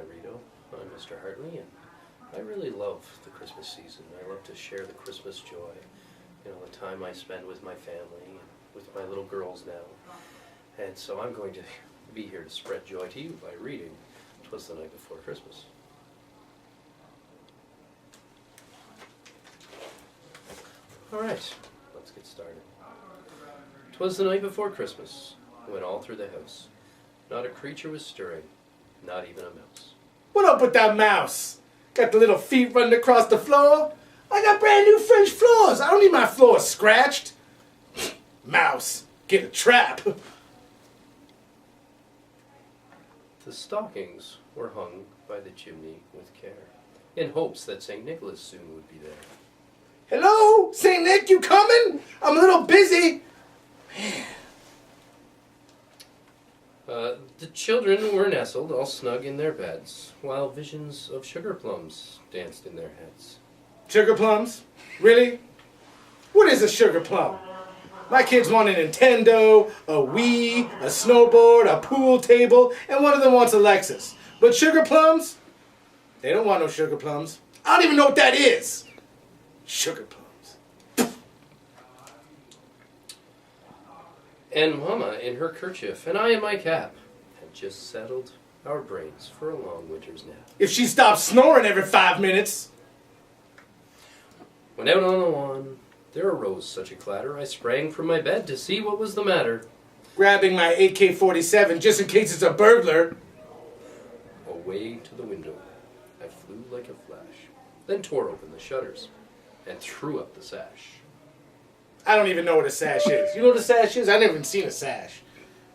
Rito. I'm Mr. Hartley, and I really love the Christmas season. I love to share the Christmas joy. You know, the time I spend with my family and with my little girls now. And so I'm going to be here to spread joy to you by reading 'Twas the Night Before Christmas. All right, let's get started. 'Twas the night before Christmas, when all through the house not a creature was stirring, not even a mouse. What up with that mouse? Got the little feet running across the floor? I got brand new French floors. I don't need my floors scratched. Mouse, get a trap. The stockings were hung by the chimney with care, in hopes that St. Nicholas soon would be there. Hello, St. Nick, you coming? I'm a little busy. Man. The children were nestled all snug in their beds, while visions of sugar plums danced in their heads. Sugar plums? Really? What is a sugar plum? My kids want a Nintendo, a Wii, a snowboard, a pool table, and one of them wants a Lexus. But sugar plums? They don't want no sugar plums. I don't even know what that is. Sugar plums. And Mama in her kerchief, and I in my cap, had just settled our brains for a long winter's nap. If she stops snoring every 5 minutes. When out on the lawn there arose such a clatter, I sprang from my bed to see what was the matter. Grabbing my AK-47 just in case it's a burglar. Away to the window I flew like a flash, then tore open the shutters and threw up the sash. I don't even know what a sash is. You know what a sash is? I've never even seen a sash.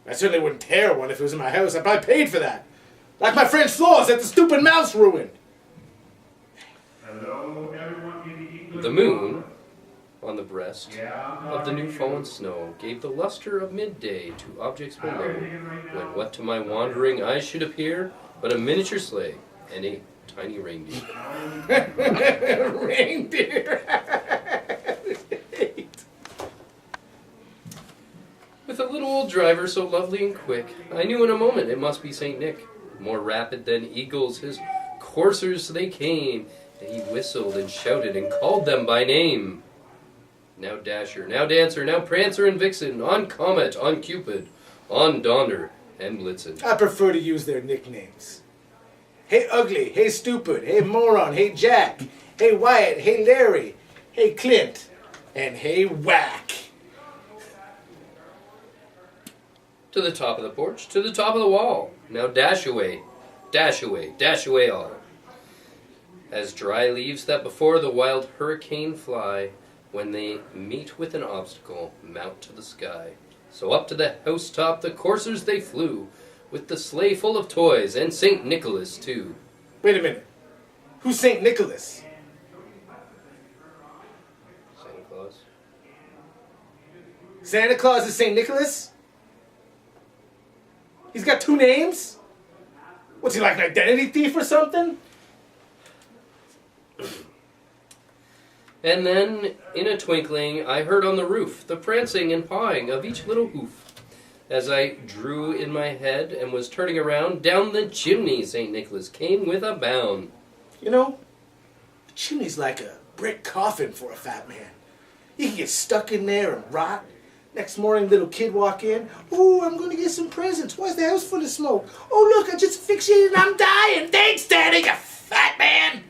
I certainly wouldn't tear one if it was in my house. I probably paid for that. Like my French floors that the stupid mouse ruined. Hello, everyone. The moon on the breast of the new fallen snow gave the luster of midday to objects below, when what to my wandering eyes should appear but a miniature sleigh and a tiny reindeer. Reindeer. With a little old driver so lovely and quick, I knew in a moment it must be St. Nick. More rapid than eagles, his coursers they came, and he whistled and shouted and called them by name. Now Dasher, now Dancer, now Prancer and Vixen, on Comet, on Cupid, on Donder and Blitzen. I prefer to use their nicknames. Hey Ugly, hey Stupid, hey Moron, hey Jack, hey Wyatt, hey Larry, hey Clint, and hey Whack. To the top of the porch, to the top of the wall. Now dash away, dash away, dash away all. As dry leaves that before the wild hurricane fly, when they meet with an obstacle, mount to the sky. So up to the housetop the coursers they flew, with the sleigh full of toys, and St. Nicholas too. Wait a minute. Who's St. Nicholas? Santa Claus? Santa Claus is St. Nicholas? He's got 2 names? What's he, like an identity thief or something? And then, in a twinkling, I heard on the roof the prancing and pawing of each little hoof. As I drew in my head and was turning around, down the chimney St. Nicholas came with a bound. You know, the chimney's like a brick coffin for a fat man. You can get stuck in there and rot. Next morning, little kid walk in. Ooh, I'm going to get some presents. Why's the house full of smoke? Oh, look, I just asphyxiated and I'm dying. Thanks, Daddy, you fat man.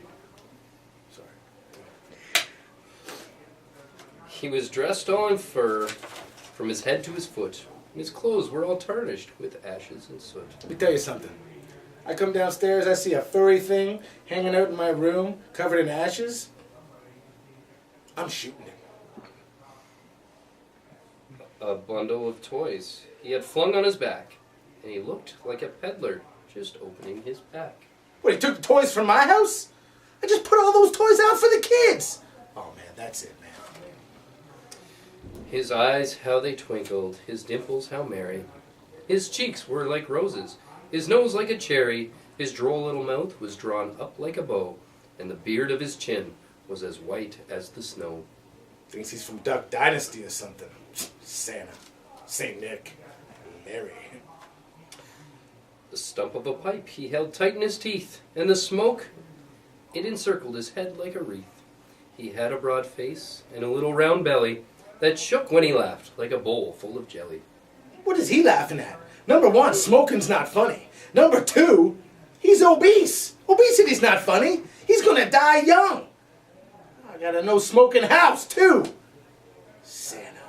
Sorry. He was dressed all in fur, from his head to his foot. His clothes were all tarnished with ashes and soot. Let me tell you something. I come downstairs, I see a furry thing hanging out in my room, covered in ashes. I'm shooting him. A bundle of toys he had flung on his back, and he looked like a peddler just opening his pack. What, he took the toys from my house? I just put all those toys out for the kids. Oh, man, that's it, man. His eyes, how they twinkled, his dimples, how merry. His cheeks were like roses, his nose like a cherry, his droll little mouth was drawn up like a bow, and the beard of his chin was as white as the snow. Thinks he's from Duck Dynasty or something. Santa, St. Nick, Mary. The stump of a pipe he held tight in his teeth, and the smoke, it encircled his head like a wreath. He had a broad face and a little round belly that shook when he laughed like a bowl full of jelly. What is he laughing at? Number one, smoking's not funny. Number two, he's obese. Obesity's not funny. He's gonna die young. I got a no smoking house, too. Santa.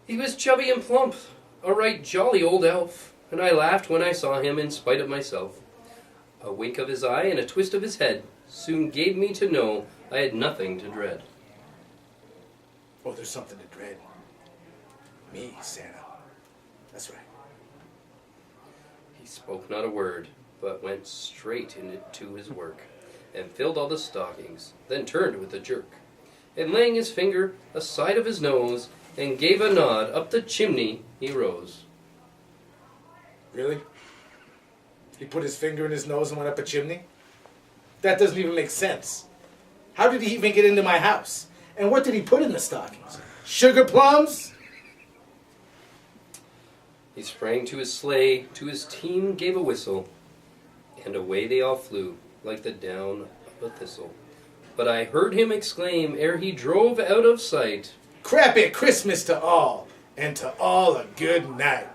He was chubby and plump, a right jolly old elf, and I laughed when I saw him in spite of myself. A wink of his eye and a twist of his head soon gave me to know I had nothing to dread. Oh, there's something to dread. Me, Santa. That's right. He spoke not a word, but went straight into his work, and filled all the stockings, then turned with a jerk, and laying his finger aside of his nose, and gave a nod up the chimney, he rose. Really? He put his finger in his nose and went up a chimney? That doesn't even make sense. How did he even get into my house? And what did he put in the stockings? Sugar plums? He sprang to his sleigh, to his team gave a whistle, and away they all flew, like the down of a thistle. But I heard him exclaim, ere he drove out of sight, Crappy Christmas to all, and to all a good night.